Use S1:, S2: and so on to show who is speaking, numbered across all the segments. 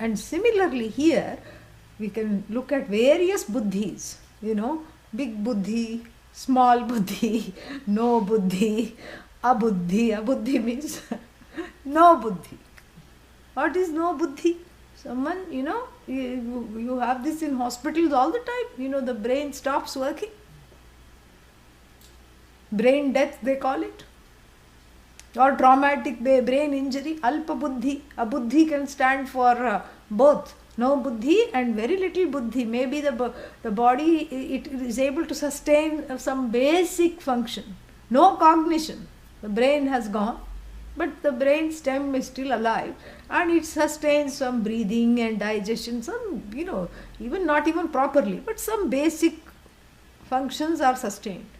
S1: And similarly here, we can look at various buddhis, big buddhi, small buddhi, no buddhi, abuddhi. Abuddhi means no buddhi. What is no buddhi? Someone, you have this in hospitals all the time. The brain stops working. Brain death, they call it. Or traumatic brain injury, alpa buddhi. A buddhi can stand for both no buddhi and very little buddhi. Maybe the body it is able to sustain some basic function. No cognition. The brain has gone, but the brain stem is still alive and it sustains some breathing and digestion, some, even not even properly, but some basic functions are sustained.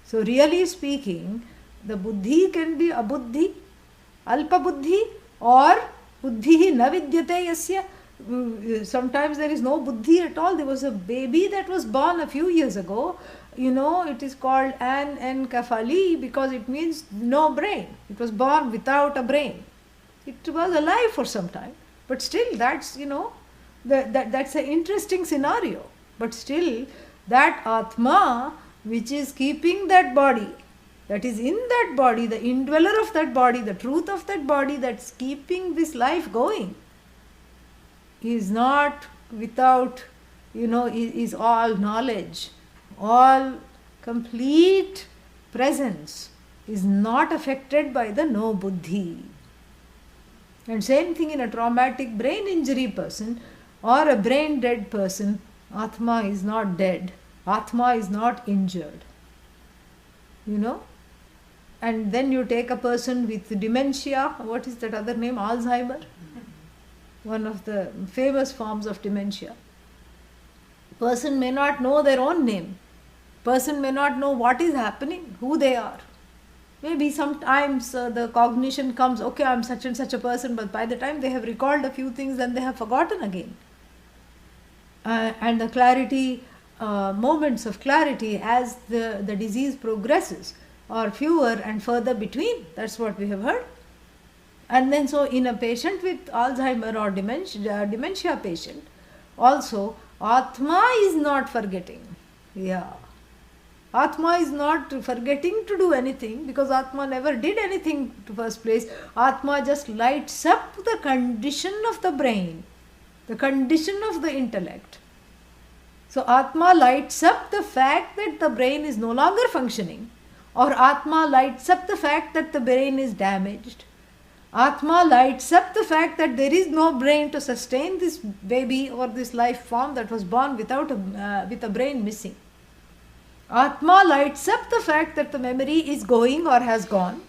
S1: So really speaking, the buddhi can be abuddhi, alpa buddhi, or buddhi na vidyate yasya. Sometimes there is no buddhi at all. There was a baby that was born a few years ago. It is called anencefali because it means no brain. It was born without a brain. It was alive for some time. But still, that's, that's an interesting scenario. But still, that Atma, which is keeping that body, that is in that body, the indweller of that body, the truth of that body that's keeping this life going, is not without, is all knowledge, all complete presence, is not affected by the no buddhi. And same thing in a traumatic brain injury person or a brain dead person, Atma is not dead, Atma is not injured. And then you take a person with dementia, what is that other name? Alzheimer, one of the famous forms of dementia. Person may not know their own name. Person may not know what is happening, who they are. Maybe sometimes the cognition comes, okay, I'm such and such a person, but by the time they have recalled a few things, then they have forgotten again. And the clarity, moments of clarity as the disease progresses are fewer and further between. That's what we have heard. And then so in a patient with Alzheimer or dementia patient, also Atma is not forgetting. Yeah. Atma is not forgetting to do anything because Atma never did anything to first place. Atma just lights up the condition of the brain, the condition of the intellect. So Atma lights up the fact that the brain is no longer functioning, or Atma lights up the fact that the brain is damaged. Atma lights up the fact that there is no brain to sustain this baby or this life form that was born with a brain missing. Atma lights up the fact that the memory is going or has gone.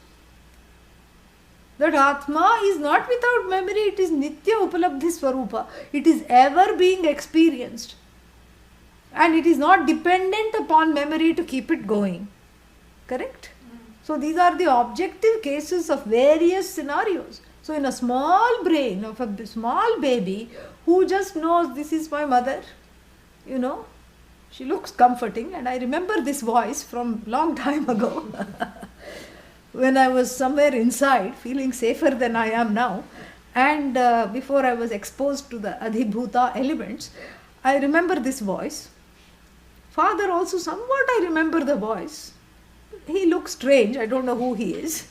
S1: That Atma is not without memory, it is Nitya Upalabdhi Swarupa. It is ever being experienced. And it is not dependent upon memory to keep it going. Correct? So these are the objective cases of various scenarios. So in a small brain of a small baby who just knows this is my mother, she looks comforting, and I remember this voice from long time ago when I was somewhere inside feeling safer than I am now, and before I was exposed to the Adhibhuta elements, I remember this voice. Father also somewhat I remember the voice. He looks strange, I don't know who he is.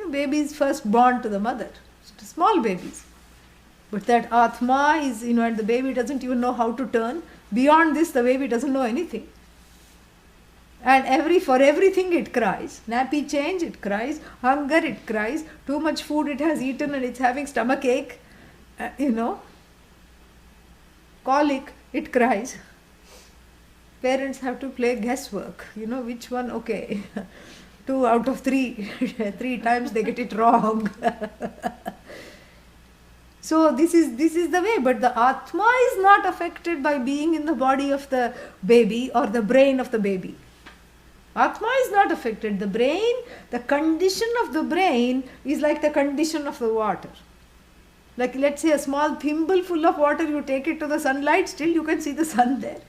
S1: Babies first born to the mother, small babies. But that Atma is, and the baby doesn't even know how to turn. Beyond this, the baby doesn't know anything. And for everything it cries. Nappy change, it cries. Hunger, it cries. Too much food it has eaten and it's having stomach ache. Colic, it cries. Parents have to play guesswork. Which one, okay. 2 out of 3. 3 times they get it wrong. So this is the way, but the Atma is not affected by being in the body of the baby or the brain of the baby. Atma is not affected. The brain, the condition of the brain is like the condition of the water. Like let's say a small thimble full of water, you take it to the sunlight, still you can see the sun there.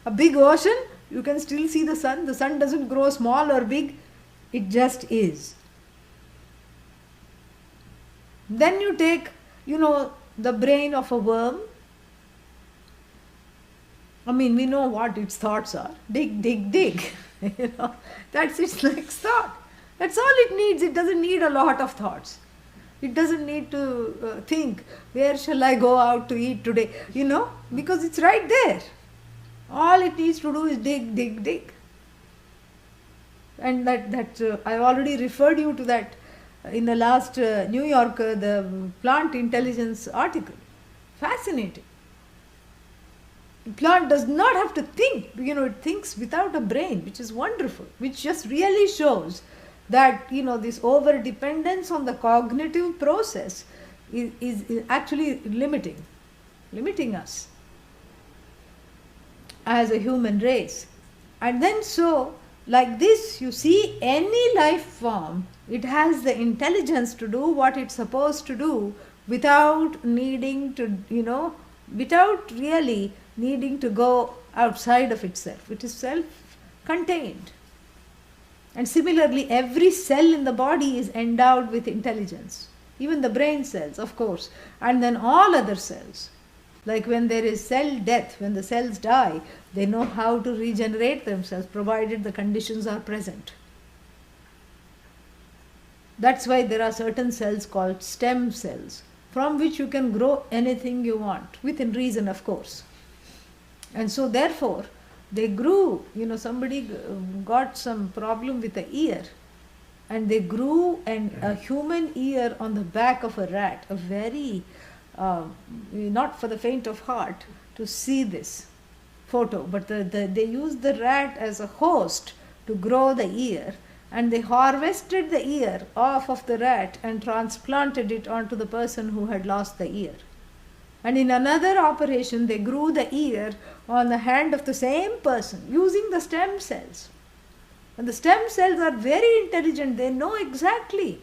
S1: A big ocean, you can still see the sun. The sun doesn't grow small or big, it just is. Then you take the brain of a worm. I mean, we know what its thoughts are. Dig, dig, dig. That's its next thought. That's all it needs. It doesn't need a lot of thoughts. It doesn't need to think, where shall I go out to eat today? Because it's right there. All it needs to do is dig, dig, dig. And that I already referred you to that in the last New Yorker, the plant intelligence article. Fascinating. The plant does not have to think, it thinks without a brain, which is wonderful, which just really shows that, this over-dependence on the cognitive process is actually limiting us as a human race. And then like this, you see, any life form, it has the intelligence to do what it's supposed to do without needing to, without really needing to go outside of itself. It is self-contained. And similarly, every cell in the body is endowed with intelligence. Even the brain cells, of course. And then all other cells. Like when there is cell death, when the cells die, they know how to regenerate themselves, provided the conditions are present. That's why there are certain cells called stem cells, from which you can grow anything you want, within reason, of course. And so therefore, they grew, somebody got some problem with the ear, and they grew a human ear on the back of a rat, a very, not for the faint of heart to see this photo, but they used the rat as a host to grow the ear, and they harvested the ear off of the rat and transplanted it onto the person who had lost the ear. And in another operation, they grew the ear on the hand of the same person using the stem cells. And the stem cells are very intelligent. They know exactly,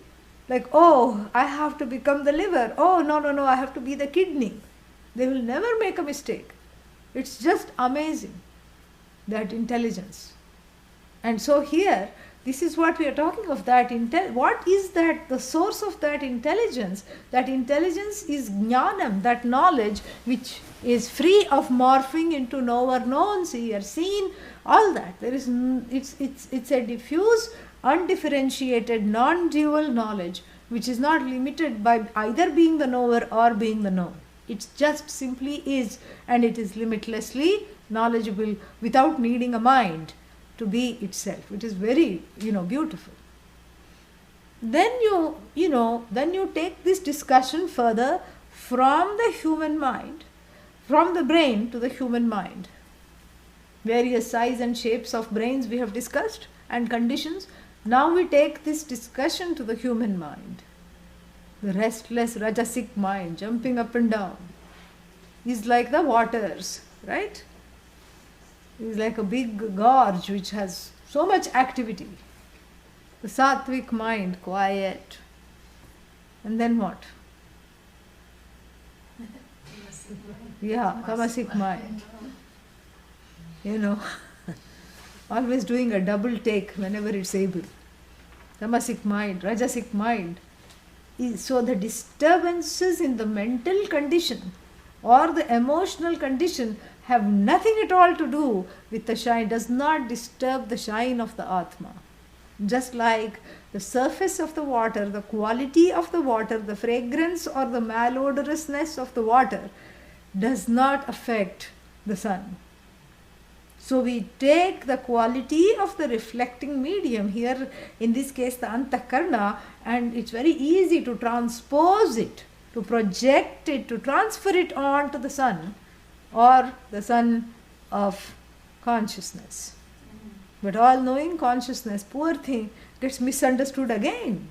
S1: like, oh, I have to become the liver. Oh, no, I have to be the kidney. They will never make a mistake. It's just amazing, that intelligence. And so here, this is what we are talking of, that what is that, the source of that intelligence? That intelligence is jnanam, that knowledge which is free of morphing into knower, known, seer, seen, all that. There is, it's a diffuse, undifferentiated, non-dual knowledge which is not limited by either being the knower or being the known. It just simply is, and it is limitlessly knowledgeable without needing a mind to be itself. It is very, beautiful. Then you take this discussion further from the human mind, from the brain to the human mind. Various size and shapes of brains we have discussed and conditions. Now we take this discussion to the human mind. The restless rajasic mind, jumping up and down, is like the waters, right? Is like a big gorge which has so much activity. The sattvic mind, quiet. And then what? Yeah, tamasic mind. Always doing a double take whenever it's able. Tamasic mind, rajasic mind. So the disturbances in the mental condition or the emotional condition have nothing at all to do with the shine, does not disturb the shine of the Atma. Just like the surface of the water, the quality of the water, the fragrance or the malodorousness of the water does not affect the sun. So we take the quality of the reflecting medium, here in this case the antakarna, and it's very easy to transpose it, to project it, to transfer it on to the sun, or the sun of consciousness. But all-knowing consciousness, poor thing, gets misunderstood again.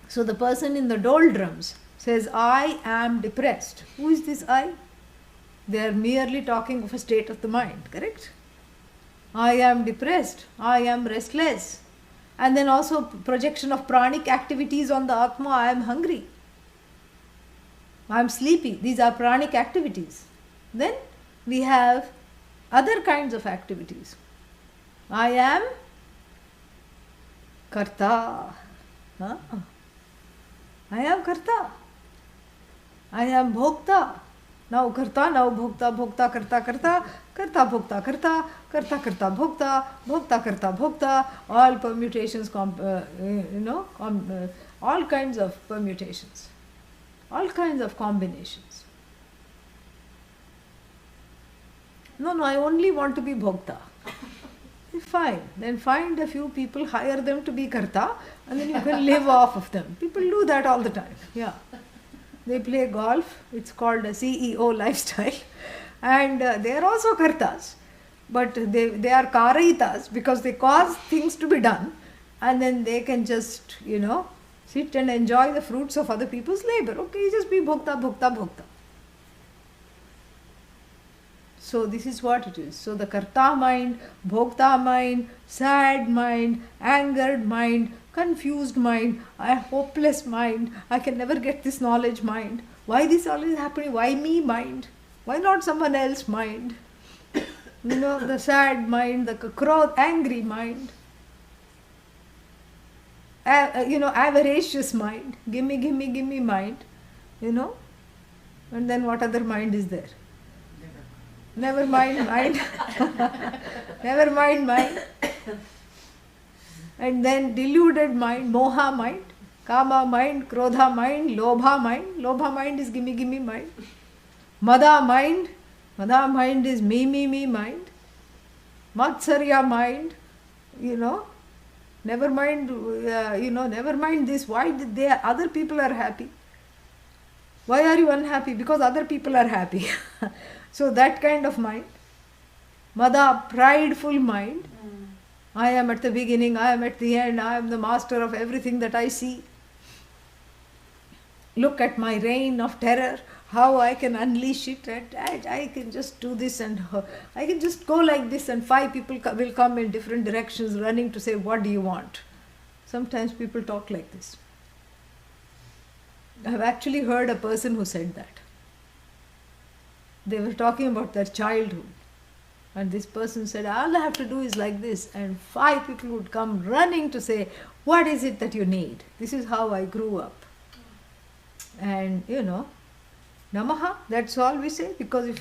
S1: So the person in the doldrums says, I am depressed. Who is this I? They are merely talking of a state of the mind, correct? I am depressed, I am restless. And then also projection of pranic activities on the Atma, I am hungry, I am sleepy. These are pranic activities. Then we have other kinds of activities. I am karta. I am karta. I am bhokta. Now karta, now bhokta, bhokta karta karta, karta bhokta karta, karta karta bhokta, bhokta karta bhokta, all permutations, all kinds of permutations, all kinds of combinations. No, I only want to be bhokta. Fine, then find a few people, hire them to be karta, and then you can live off of them. People do that all the time. Yeah. They play golf, it's called a CEO lifestyle, and they are also kartas, but they are karayitas because they cause things to be done, and then they can just, sit and enjoy the fruits of other people's labor. Okay, just be bhokta, bhokta, bhokta. So this is what it is. So the karta mind, bhokta mind, sad mind, angered mind, confused mind, a hopeless mind, I can never get this knowledge mind. Why this always happening? Why me mind? Why not someone else mind? The sad mind, the angry mind, avaricious mind, gimme mind, and then what other mind is there? Never mind mind. Never mind. And then deluded mind, moha mind, kama mind, krodha mind, lobha mind. Lobha mind is gimme mind. Mada mind is me mind. Matsarya mind, never mind this. Why did other people are happy? Why are you unhappy? Because other people are happy. So that kind of mind. Mada, prideful mind. I am at the beginning, I am at the end, I am the master of everything that I see. Look at my reign of terror, how I can unleash it, and I can just do this, and I can just go like this, and 5 people will come in different directions running to say, what do you want? Sometimes people talk like this. I have actually heard a person who said that. They were talking about their childhood. And this person said, all I have to do is like this. And 5 people would come running to say, what is it that you need? This is how I grew up. And namaha, that's all we say. Because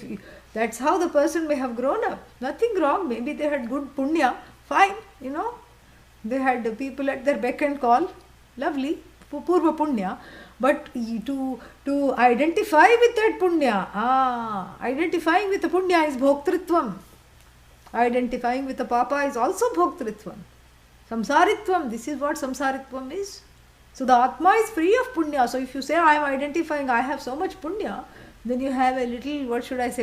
S1: that's how the person may have grown up. Nothing wrong. Maybe they had good punya. Fine, They had people at their beck and call. Lovely. Purva punya. But to identify with that punya, identifying with the punya is bhoktritvam. Identifying with the papa is also bhoktritvam. Samsaritvam, this is what samsaritvam is. So the Atma is free of punya. So if you say, I am identifying, I have so much punya, then you have a little,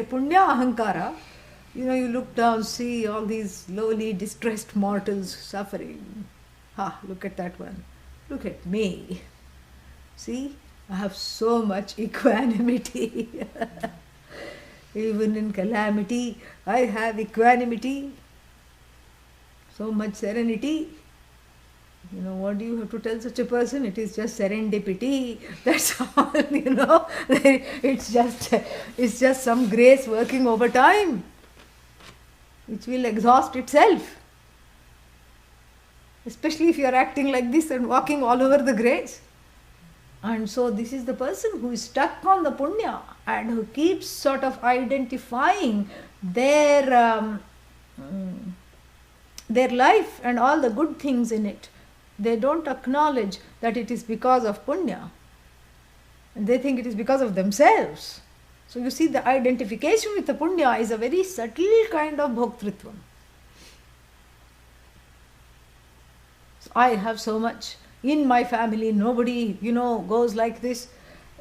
S1: punya ahankara. You look down, see all these lowly, distressed mortals suffering. Look at that one. Look at me. See, I have so much equanimity. Even in calamity, I have equanimity. So much serenity. What do you have to tell such a person? It is just serendipity. That's all, It's just some grace working over time, which will exhaust itself. Especially if you are acting like this and walking all over the grace. And so this is the person who is stuck on the punya and who keeps sort of identifying their life and all the good things in it. They don't acknowledge that it is because of punya. And they think it is because of themselves. So you see, the identification with the punya is a very subtle kind of bhoktritvam. So I have so much. In my family, nobody, goes like this.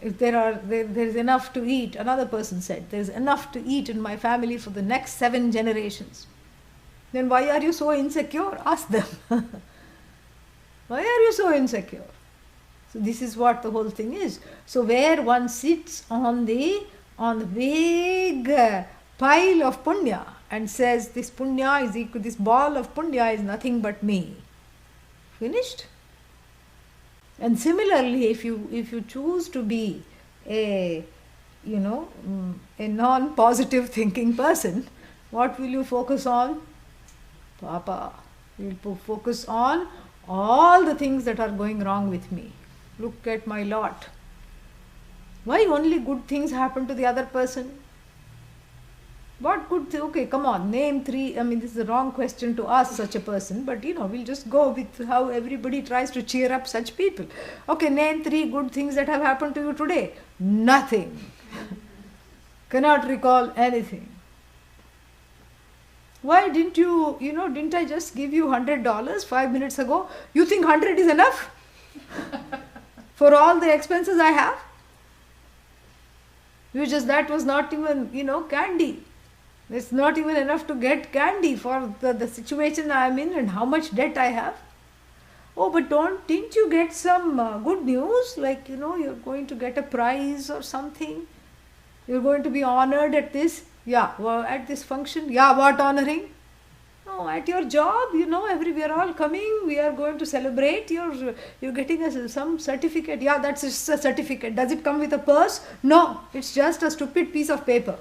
S1: If there is enough to eat, another person said, there is enough to eat in my family for the next 7 generations. Then why are you so insecure? Ask them. Why are you so insecure? So this is what the whole thing is. So where one sits on the big pile of punya and says, this punya is equal, this ball of punya is nothing but me. Finished? And similarly, if you choose to be a non-positive thinking person, what will you focus on? Papa. You will focus on all the things that are going wrong with me. Look at my lot. Why only good things happen to the other person? What good okay, come on, name 3. I mean, this is the wrong question to ask such a person, but we'll just go with how everybody tries to cheer up such people. Okay, name 3 good things that have happened to you today. Nothing. Cannot recall anything. Why didn't you, didn't I just give you $100 5 minutes ago? You think 100 is enough for all the expenses I have? That was not even, candy. It's not even enough to get candy for the situation I am in and how much debt I have. Oh, but didn't you get some good news? Like, you're going to get a prize or something. You're going to be honored at this. Yeah, well, at this function. Yeah, what honoring? No, at your job, we are all coming. We are going to celebrate. You're getting some certificate. Yeah, that's just a certificate. Does it come with a purse? No, it's just a stupid piece of paper.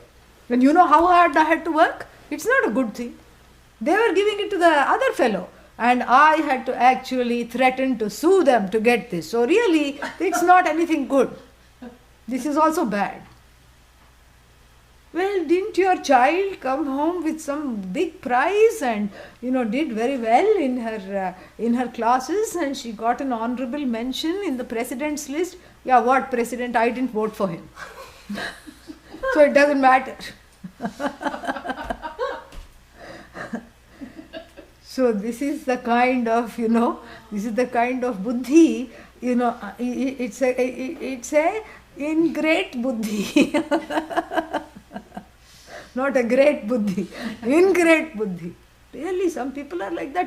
S1: And you know how hard I had to work? It's not a good thing. They were giving it to the other fellow. And I had to actually threaten to sue them to get this. So really, it's not anything good. This is also bad. Well, didn't your child come home with some big prize and, did very well in her classes and she got an honorable mention in the president's list? Yeah, what president? I didn't vote for him. So it doesn't matter. So this is the kind of, buddhi, it's a ingrate buddhi. Not a great buddhi, ingrate buddhi. Really, some people are like that.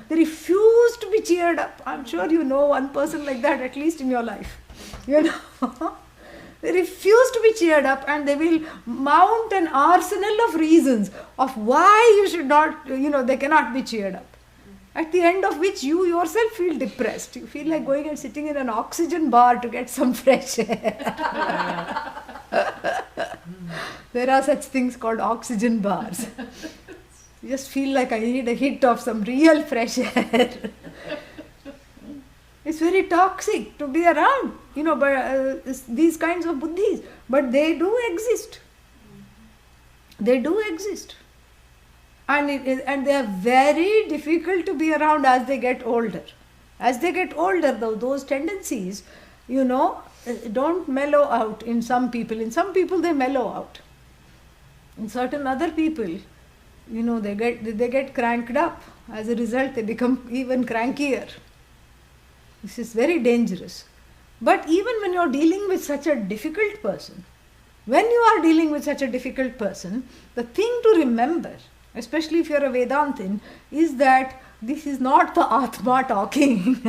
S1: They refuse to be cheered up. I'm sure you know one person like that, at least in your life. They refuse to be cheered up and they will mount an arsenal of reasons of why you should not, they cannot be cheered up. At the end of which you yourself feel depressed. You feel like going and sitting in an oxygen bar to get some fresh air. There are such things called oxygen bars. You just feel like I need a hit of some real fresh air. It's very toxic to be around, these kinds of buddhis. But they do exist. They do exist. And they are very difficult to be around as they get older. As they get older, though, those tendencies, don't mellow out in some people. In some people, they mellow out. In certain other people, they get cranked up. As a result, they become even crankier. This is very dangerous. But even when you're dealing with such a difficult person, the thing to remember, especially if you're a Vedantin, is that this is not the Atma talking.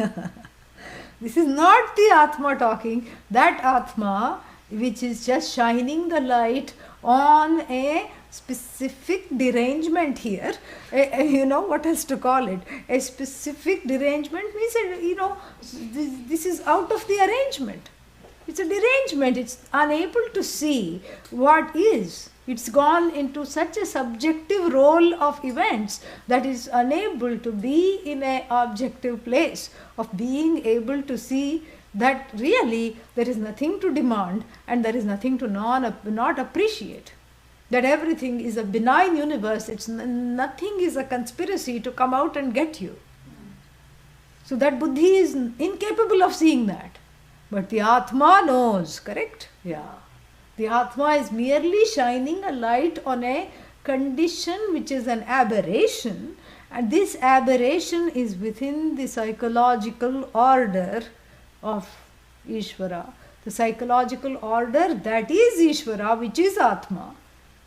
S1: This is not the Atma talking. That Atma, which is just shining the light on a specific derangement here, what else to call it? A specific derangement means, this is out of the arrangement. It's a derangement. It's unable to see what is. It's gone into such a subjective role of events that is unable to be in an objective place of being able to see that really there is nothing to demand and there is nothing to not appreciate. That everything is a benign universe. Nothing is a conspiracy to come out and get you. So that buddhi is incapable of seeing that. But the Atma knows, correct? Yeah. The Atma is merely shining a light on a condition which is an aberration, and this aberration is within the psychological order of Ishvara. The psychological order that is Ishvara, which is Atma,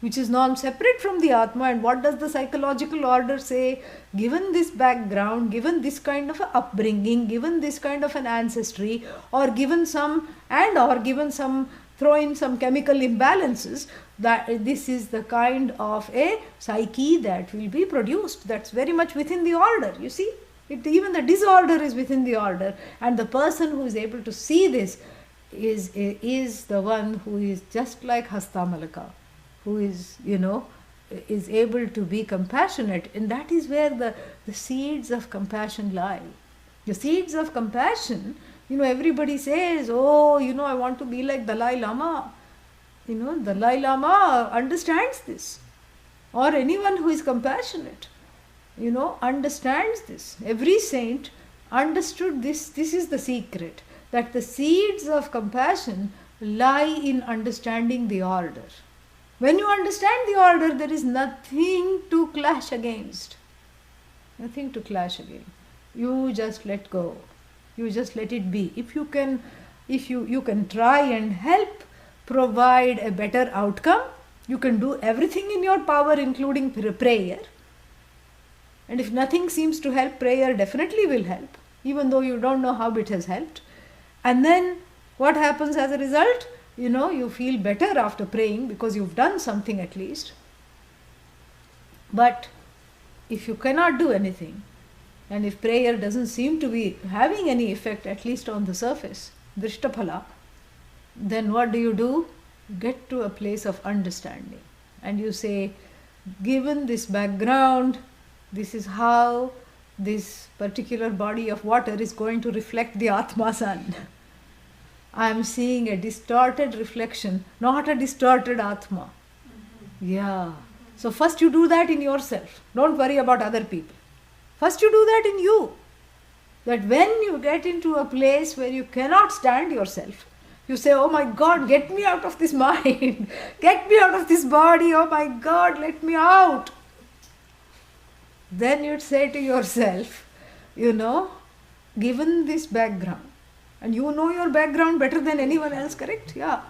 S1: which is non-separate from the Atma. And what does the psychological order say? Given this background, given this kind of upbringing, given this kind of an ancestry, or given some throw in some chemical imbalances, that this is the kind of a psyche that will be produced. That's very much within the order, you see. Even the disorder is within the order. And the person who is able to see this is the one who is just like Hastamalaka, who is, is able to be compassionate. And that is where the seeds of compassion lie. The seeds of compassion Everybody says, oh, I want to be like Dalai Lama. Dalai Lama understands this. Or anyone who is compassionate, understands this. Every saint understood this. This is the secret, that the seeds of compassion lie in understanding the order. When you understand the order, there is nothing to clash against. Nothing to clash against. You just let go. You just let it be. If you can try and help provide a better outcome, you can do everything in your power, including prayer. And if nothing seems to help, prayer definitely will help, even though you don't know how it has helped. And then what happens as a result? You feel better after praying because you've done something at least. But if you cannot do anything, and if prayer doesn't seem to be having any effect, at least on the surface, drishtaphala, then what do? You get to a place of understanding. And you say, given this background, this is how this particular body of water is going to reflect the Atma Sun. I am seeing a distorted reflection, not a distorted Atma. Yeah. So first you do that in yourself. Don't worry about other people. First you do that in you. That when you get into a place where you cannot stand yourself, you say, oh my God, get me out of this mind. Get me out of this body. Oh my God, let me out. Then you'd say to yourself, given this background, and you know your background better than anyone else, correct? Yeah.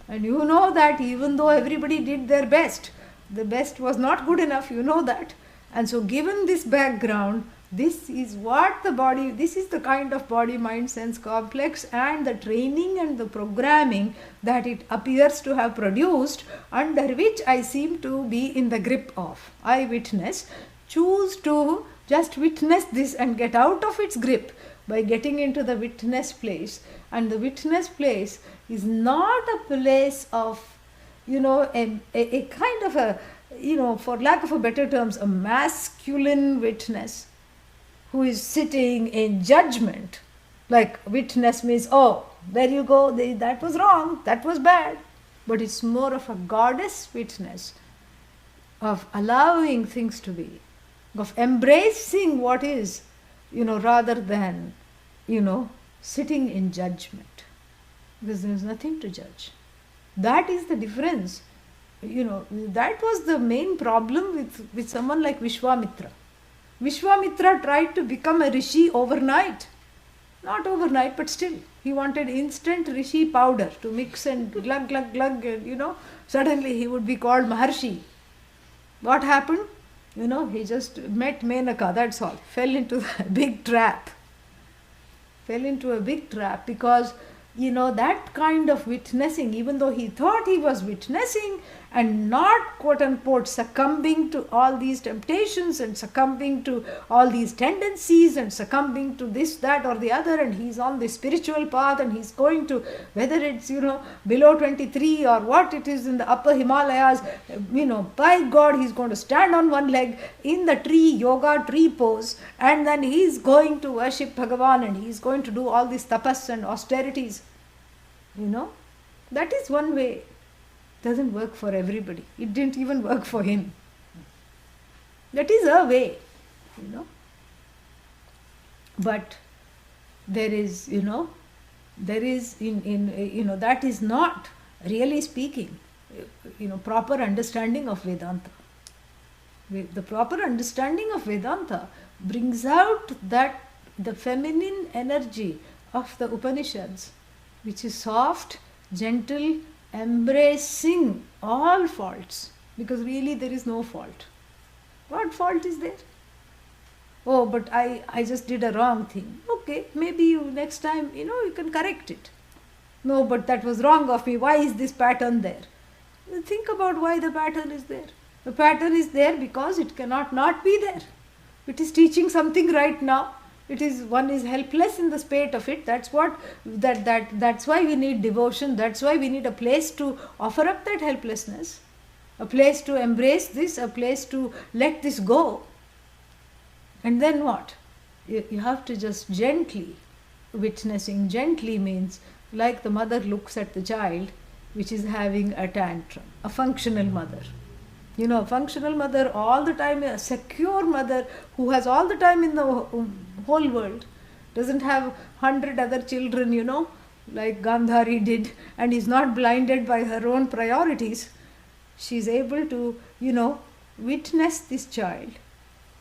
S1: And you know that even though everybody did their best, the best was not good enough, you know that. And so given this background, this is the kind of body, mind, sense complex and the training and the programming that it appears to have produced, under which I seem to be in the grip of. I witness, choose to just witness this and get out of its grip by getting into the witness place. And the witness place is not a place of, a kind of a, for lack of a better terms, a masculine witness who is sitting in judgment. Like witness means, oh, there you go, that was wrong, that was bad. But it's more of a goddess witness, of allowing things to be, of embracing what is, rather than, sitting in judgment. Because there is nothing to judge. That is the difference. That was the main problem with someone like Vishwamitra. Vishwamitra tried to become a rishi overnight. Not overnight, but still. He wanted instant rishi powder to mix and glug, glug, glug, and, suddenly he would be called Maharshi. What happened? He just met Menaka, that's all. Fell into a big trap. Because, that kind of witnessing, even though he thought he was witnessing and not quote unquote succumbing to all these temptations and succumbing to all these tendencies and succumbing to this, that or the other, and he's on the spiritual path and he's going to, whether it's, below 23 or what it is in the upper Himalayas, by God, he's going to stand on one leg in the yoga tree pose, and then he's going to worship Bhagavan and he's going to do all these tapas and austerities. That is one way. Doesn't work for everybody. It didn't even work for him. That is a way, But there is, that is not, really speaking, proper understanding of Vedanta. The proper understanding of Vedanta brings out that the feminine energy of the Upanishads, which is soft, gentle, embracing all faults, because really there is no fault. What fault is there? Oh, but I just did a wrong thing. Okay, maybe you next time, you can correct it. No, but that was wrong of me. Why is this pattern there? Think about why the pattern is there. The pattern is there because it cannot not be there. It is teaching something right now. One is helpless in the spate of it. That's why we need devotion. That's why we need a place to offer up that helplessness, a place to embrace this, a place to let this go. And then what? you have to just gently, witnessing gently means like the mother looks at the child which is having a tantrum, a functional mother. A functional mother all the time, a secure mother who has all the time in the whole world, doesn't have 100 other children, like Gandhari did, and is not blinded by her own priorities. She is able to, witness this child.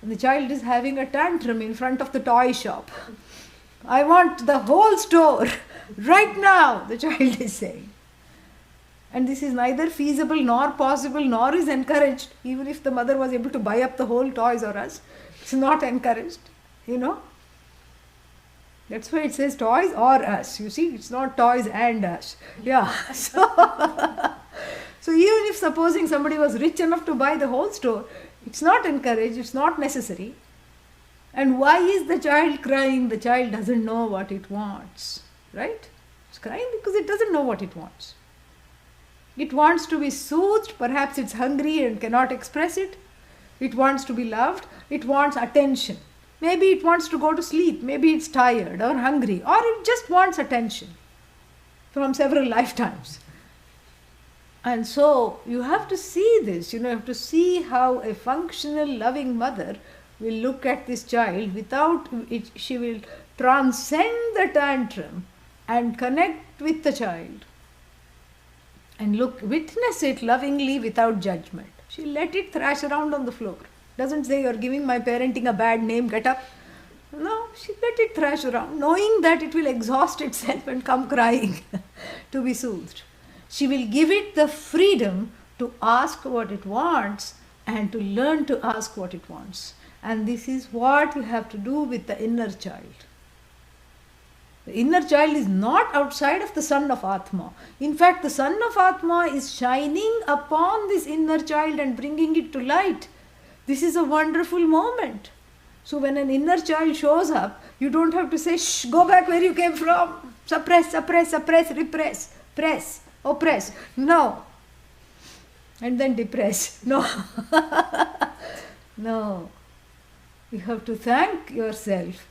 S1: And the child is having a tantrum in front of the toy shop. I want the whole store right now, the child is saying. And this is neither feasible nor possible nor is encouraged. Even if the mother was able to buy up the whole Toys R Us, it's not encouraged, That's why it says Toys or Us. You see, it's not Toys and Us. Yeah. So even if supposing somebody was rich enough to buy the whole store, it's not encouraged, it's not necessary. And why is the child crying? The child doesn't know what it wants, right? It's crying because it doesn't know what it wants. It wants to be soothed, perhaps it's hungry and cannot express it. It wants to be loved, it wants attention. Maybe it wants to go to sleep, maybe it's tired or hungry, or it just wants attention from several lifetimes. And so you have to see this, you have to see how a functional, loving mother will look at this child without it. She will transcend the tantrum and connect with the child and witness it lovingly without judgment. She'll let it thrash around on the floor. Doesn't say you're giving my parenting a bad name, get up. No, she'll let it thrash around, knowing that it will exhaust itself and come crying to be soothed. She will give it the freedom to ask what it wants and to learn to ask what it wants. And this is what you have to do with the inner child. The inner child is not outside of the sun of Atma. In fact, the sun of Atma is shining upon this inner child and bringing it to light. This is a wonderful moment. So when an inner child shows up, you don't have to say, shh, go back where you came from. Suppress, suppress, suppress, repress, press, oppress. No. And then depress. No. No. You have to thank yourself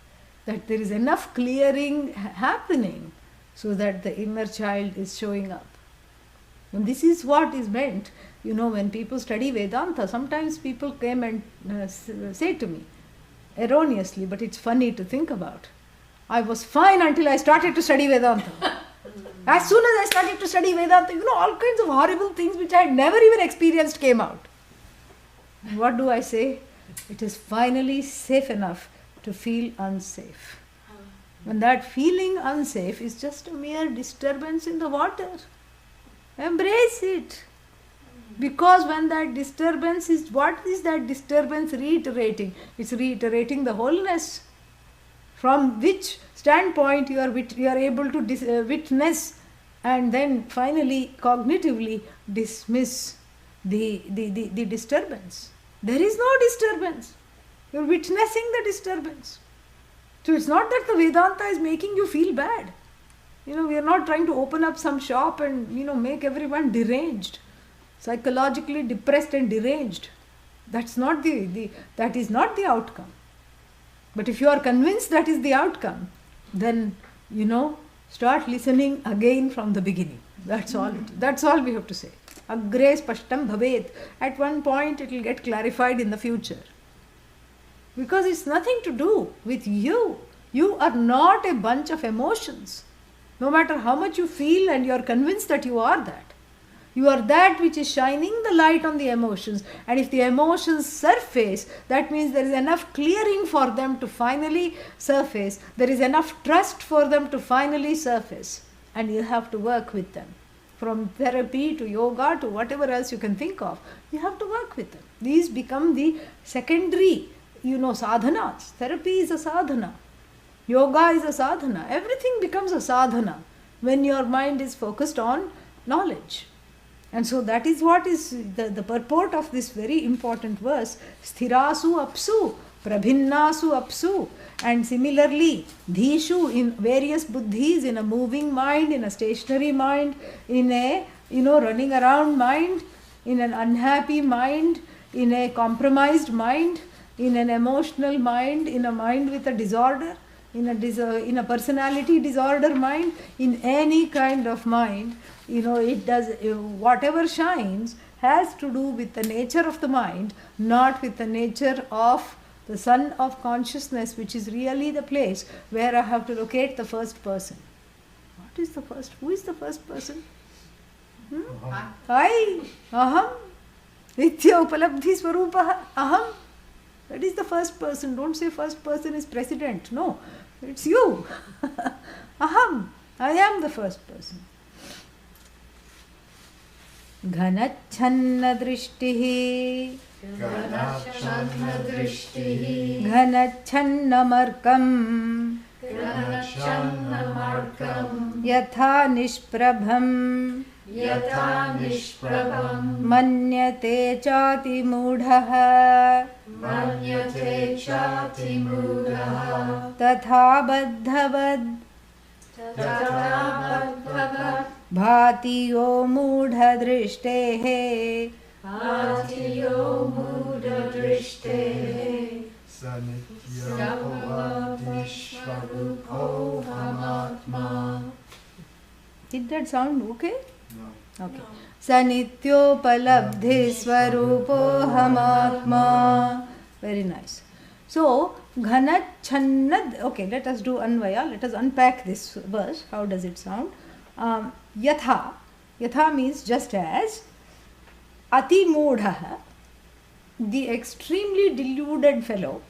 S1: that there is enough clearing happening so that the inner child is showing up. And this is what is meant, when people study Vedanta, sometimes people came and say to me, erroneously, but it's funny to think about, I was fine until I started to study Vedanta. As soon as I started to study Vedanta, all kinds of horrible things which I had never even experienced came out. And what do I say? It is finally safe enough to feel unsafe. And that feeling unsafe is just a mere disturbance in the water. Embrace it. Because when that disturbance is, what is that disturbance reiterating? It's reiterating the wholeness. From which standpoint you are able to witness and then finally cognitively dismiss the disturbance. There is no disturbance. You are witnessing the disturbance. So it's not that the Vedanta is making you feel bad. We are not trying to open up some shop and, make everyone deranged, psychologically depressed and deranged. That's not that is not the outcome. But if you are convinced that is the outcome, then, start listening again from the beginning. That's all. That's all we have to say. Agre spashtam bhavet. At one point it will get clarified in the future. Because it's nothing to do with you. You are not a bunch of emotions. No matter how much you feel and you are convinced that you are that. You are that which is shining the light on the emotions. And if the emotions surface, that means there is enough clearing for them to finally surface. There is enough trust for them to finally surface. And you have to work with them. From therapy to yoga to whatever else you can think of, you have to work with them. These become the secondary, sadhanas. Therapy is a sadhana. Yoga is a sadhana. Everything becomes a sadhana when your mind is focused on knowledge. And so that is what is the purport of this very important verse. Sthirasu apsu, prabhinnasu apsu. And similarly, dhishu, in various buddhis, in a moving mind, in a stationary mind, in a running around mind, in an unhappy mind, in a compromised mind, in an emotional mind, in a mind with a disorder, in a personality disorder mind, in any kind of mind, it does, whatever shines has to do with the nature of the mind, not with the nature of the sun of consciousness, which is really the place where I have to locate the first person. What is the first? Who is the first person? I, aham, nitya upalabdhi swarupaha, aham. That is the first person. Don't say first person is president. No, it's you. Aham, I am the first person. घनच्छन्न दृष्टिः घनच्छन्नमर्कम् यथा निष्प्रभम् मन्यते चातिमूढः तथा बद्धवद् भाति यो मूढदृष्टेः Did that sound okay? No. Okay. Sanityopaladhi swarupohamatma. Very nice. So, ghanachannad. Okay, let us do anvaya. Let us unpack this verse. How does it sound? Yatha. Yatha means just as. Ati moodhaha, the extremely deluded fellow,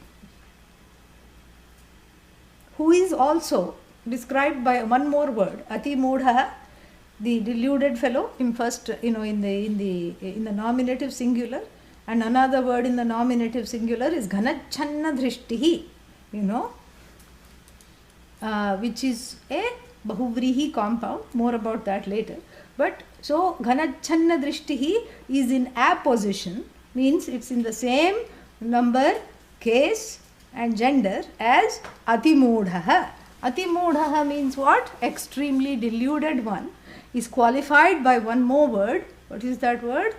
S1: who is also described by one more word, ati moodhaha, the deluded fellow, in first, in the nominative singular, and another word in the nominative singular is ghanachanna drishtihi, which is a bahuvrihi compound. More about that later. But so ghanachanna drishtihi is in apposition, means it's in the same number, case and gender as atimudhaha. Atimudhaha means what? Extremely deluded one is qualified by one more word. What is that word?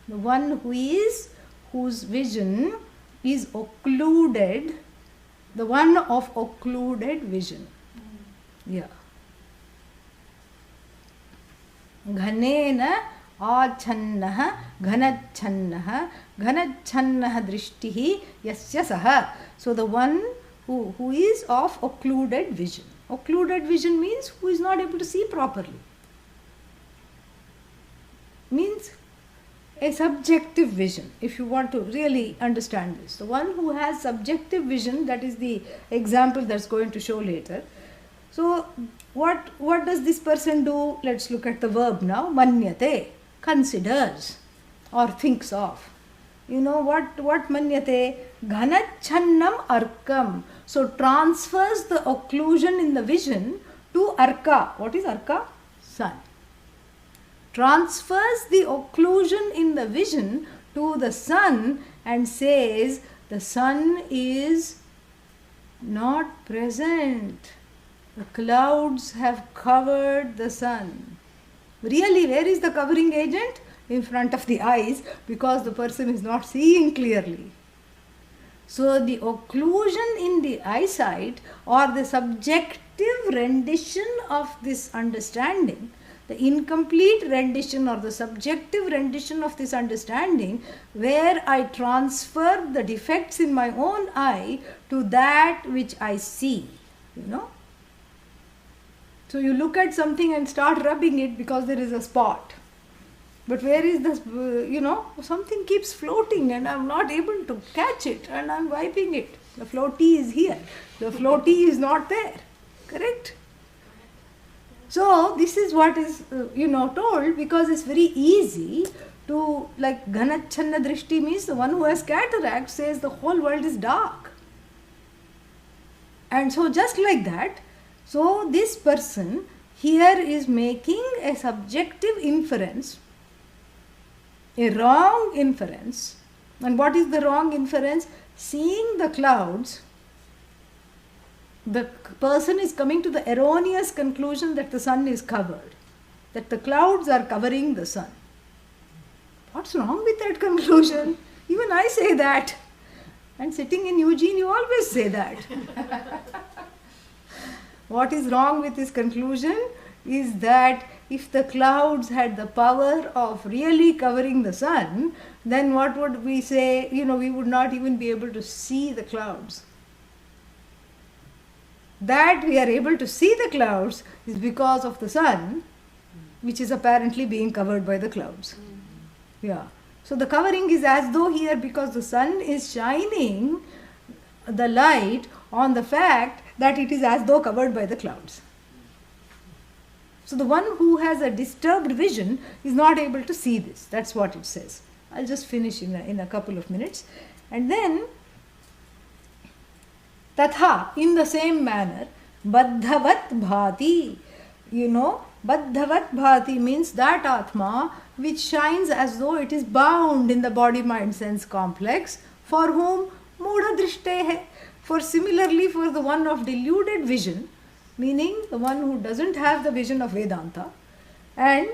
S1: The one whose vision is occluded, the one of occluded vision. Yeah. Ghanena achannah ghanachannah ghanachannah drishtihi yasya saha. So the one who is of occluded vision. Occluded vision means who is not able to see properly. Means a subjective vision, if you want to really understand this. The one who has subjective vision, that is the example that's going to show later. So what does this person do? Let's look at the verb now. Manyate, considers or thinks of. What manyate? Ghanachannam arkam. So transfers the occlusion in the vision to arka. What is arka? Sun. Transfers the occlusion in the vision to the sun and says the sun is not present. The clouds have covered the sun. Really, where is the covering agent? In front of the eyes, because the person is not seeing clearly. So the occlusion in the eyesight, or the subjective rendition of this understanding, the incomplete rendition or the subjective rendition of this understanding, where I transfer the defects in my own eye to that which I see. So you look at something and start rubbing it because there is a spot. But where is this, something keeps floating and I'm not able to catch it and I'm wiping it. The floaty is here. The floaty is not there. Correct? So this is what is, told, because it's very easy to, like Ghanachanna Drishti means the one who has cataract says the whole world is dark. And so just like that, so this person here is making a subjective inference, a wrong inference. And what is the wrong inference? Seeing the clouds, the person is coming to the erroneous conclusion that the sun is covered, that the clouds are covering the sun. What's wrong with that conclusion? Even I say that. And sitting in Eugene, you always say that. What is wrong with this conclusion is that if the clouds had the power of really covering the sun, then what would we say? We would not even be able to see the clouds. That we are able to see the clouds is because of the sun, which is apparently being covered by the clouds. Yeah. So the covering is as though here, because the sun is shining the light on the fact that it is as though covered by the clouds. So the one who has a disturbed vision is not able to see this. That's what it says. I'll just finish in a couple of minutes. And then, tatha, in the same manner, baddhavat bhati. Baddhavat bhati means that Atma which shines as though it is bound in the body-mind sense complex, for whom mudha drishtehe. For similarly, for the one of deluded vision, meaning the one who doesn't have the vision of Vedanta, and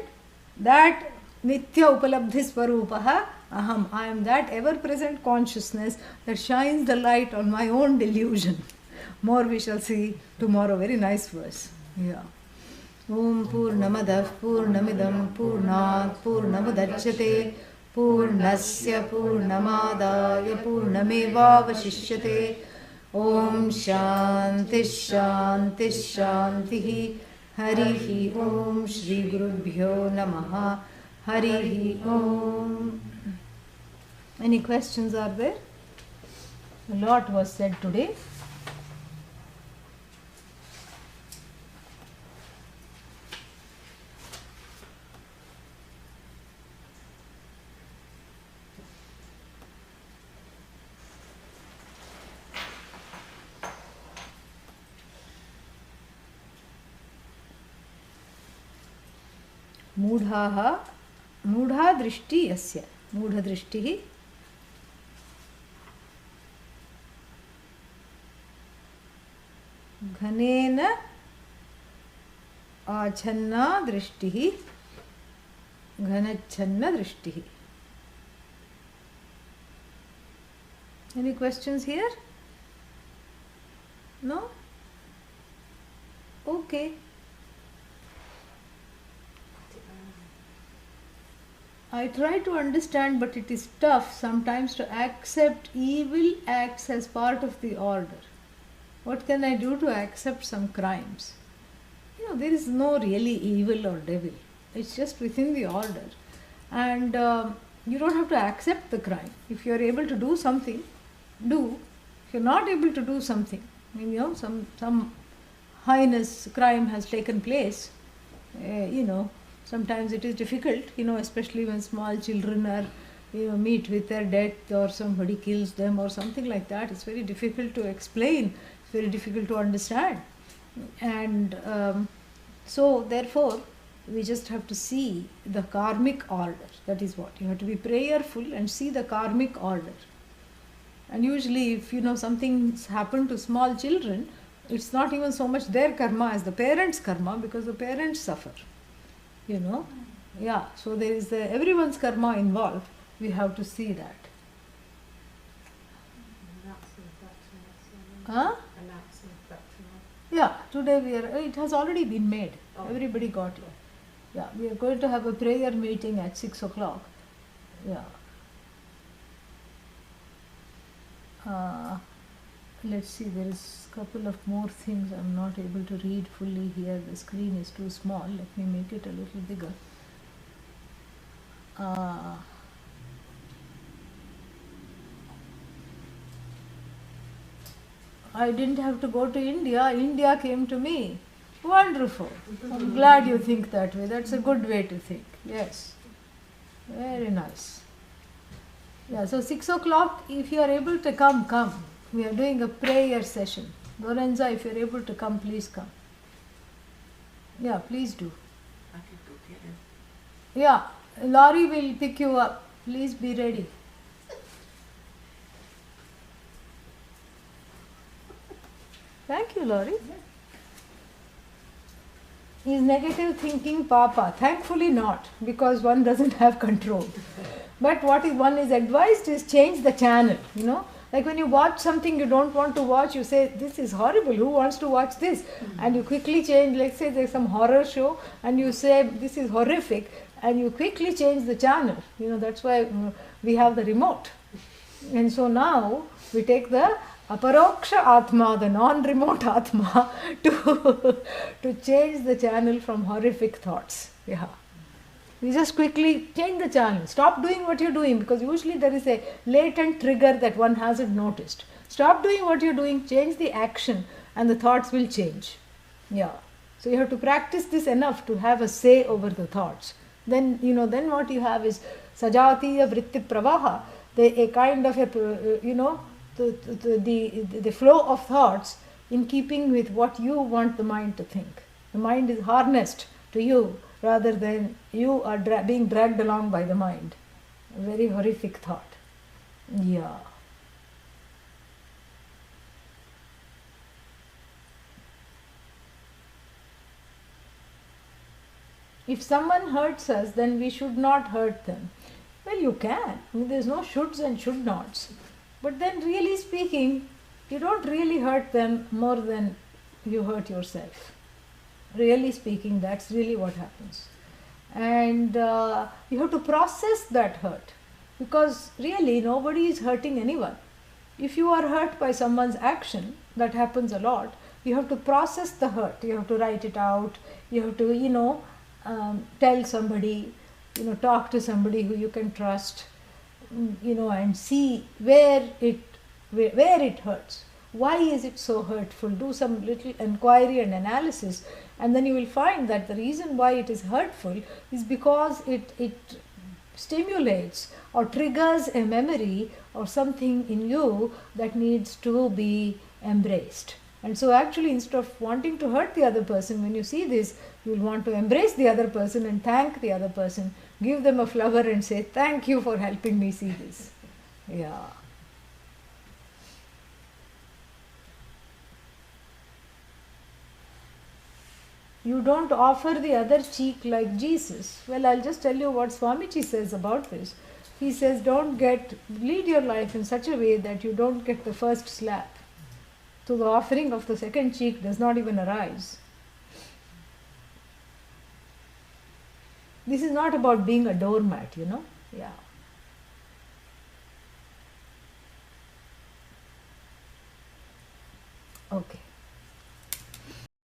S1: that nitya upalabdhi swarupaha aham, I am that ever-present consciousness that shines the light on my own delusion. More we shall see tomorrow. Very nice verse. Yeah. Om Purnamadah Purnamidam Purnat Purnamudachyate Purnasya Purnamadaya Purnamevavashishyate. Om Shanti Shanti Shanti. Harihi Om Shri Gurubhyo Namaha. Harihi Om. Any questions are there? A lot was said today. मूढ़ा दृष्टि यस्य मूढ़ दृष्टि घनेन आच्छन्ना दृष्टि घनच्छन्न दृष्टि. Any questions here? No? Okay. I try to understand, but it is tough sometimes to accept evil acts as part of the order. What can I do to accept some crimes? There is no really evil or devil. It's just within the order. And you don't have to accept the crime. If you are able to do something, do. If you are not able to do something, some heinous crime has taken place, sometimes it is difficult, especially when small children are, meet with their death, or somebody kills them or something like that. It's very difficult to explain. It's very difficult to understand. And so therefore, we just have to see the karmic order. That is what. You have to be prayerful and see the karmic order. And usually if, something's happened to small children, it's not even so much their karma as the parents' karma, because the parents suffer. Yeah, so there is everyone's karma involved. We have to see that. Huh? Yeah, today it has already been made. Everybody got it. Yeah, we are going to have a prayer meeting at 6 o'clock. Yeah. Let's see, there is a couple of more things I'm not able to read fully here. The screen is too small. Let me make it a little bigger. I didn't have to go to India. India came to me. Wonderful. I'm glad you think that way. That's a good way to think. Yes. Very nice. Yeah, so 6 o'clock, if you are able to come, come. We are doing a prayer session. Lorenza, if you are able to come, please come. Yeah, please do.
S2: I can go get him.
S1: Yeah, Laurie will pick you up. Please be ready. Thank you, Laurie. Is negative thinking Papa? Thankfully not, because one doesn't have control. But what one is advised is change the channel, Like when you watch something you don't want to watch, you say, this is horrible, who wants to watch this? And you quickly change, let's say there's some horror show, and you say, this is horrific, and you quickly change the channel. That's why we have the remote. And so now we take the aparoksha atma, the non-remote atma, to change the channel from horrific thoughts. Yeah. You just quickly change the channel. Stop doing what you're doing, because usually there is a latent trigger that one hasn't noticed. Stop doing what you're doing, change the action, and the thoughts will change. Yeah. So you have to practice this enough to have a say over the thoughts. Then, then what you have is sajatiya vritti pravaha, a kind of the flow of thoughts in keeping with what you want the mind to think. The mind is harnessed to you rather than you are being dragged along by the mind. A very horrific thought. Yeah. If someone hurts us, then we should not hurt them. Well, you can. There's no shoulds and should nots. But then, really speaking, you don't really hurt them more than you hurt yourself. Really speaking, that's really what happens. And you have to process that hurt, because really nobody is hurting anyone. If you are hurt by someone's action, that happens a lot, you have to process the hurt. You have to write it out. You have to, tell somebody, talk to somebody who you can trust, and see where it hurts. Why is it so hurtful? Do some little inquiry and analysis, and then you will find that the reason why it is hurtful is because it stimulates or triggers a memory or something in you that needs to be embraced. And so actually, instead of wanting to hurt the other person, when you see this, you will want to embrace the other person and thank the other person. Give them a flower and say, thank you for helping me see this. Yeah. You don't offer the other cheek like Jesus. Well, I'll just tell you what Swamiji says about this. He says, lead your life in such a way that you don't get the first slap. So the offering of the second cheek does not even arise. This is not about being a doormat, Yeah. Okay.